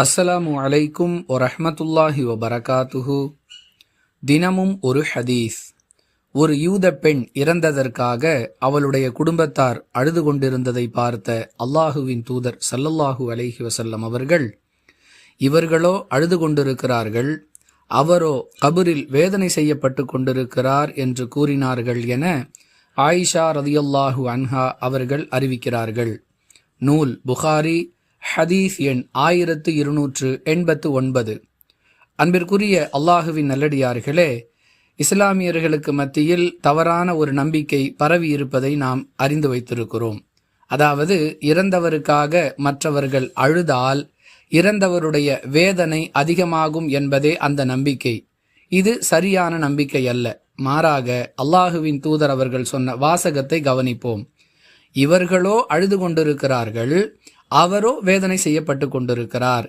அஸ்ஸலாமு அலைக்கும் வரஹ்மத்துல்லாஹி வபரகாத்துஹு. தினமும் ஒரு ஹதீஸ். ஒரு யூத பெண் இறந்ததற்காக அவளுடைய குடும்பத்தார் அழுது கொண்டிருந்ததை பார்த்த அல்லாஹுவின் தூதர் ஸல்லல்லாஹு அலைஹி வஸல்லம் அவர்கள், இவர்களோ அழுது கொண்டிருக்கிறார்கள், அவரோ கபரில் வேதனை செய்யப்பட்டு கொண்டிருக்கிறார் என்று கூறினார்கள் என ஆயிஷா ரலியல்லாஹு அன்ஹா அவர்கள் அறிவிக்கிறார்கள். நூல் புகாரி, ஹதீஸ் எண் 1289. அன்பிற்குரிய அல்லாஹுவின் நல்லடியார்களே, இஸ்லாமியர்களுக்கு மத்தியில் தவறான ஒரு நம்பிக்கை பரவி இருப்பதை நாம் அறிந்து வைத்திருக்கிறோம். அதாவது, இறந்தவருக்காக மற்றவர்கள் அழுதால் இறந்தவருடைய வேதனை அதிகமாகும் என்பதே அந்த நம்பிக்கை. இது சரியான நம்பிக்கை அல்ல. மாறாக அல்லாஹுவின் தூதர் அவர்கள் சொன்ன வாசகத்தை கவனிப்போம். இவர்களோ அழுது கொண்டிருக்கிறார்கள், அவரோ வேதனை செய்யப்பட்டு கொண்டிருக்கிறார்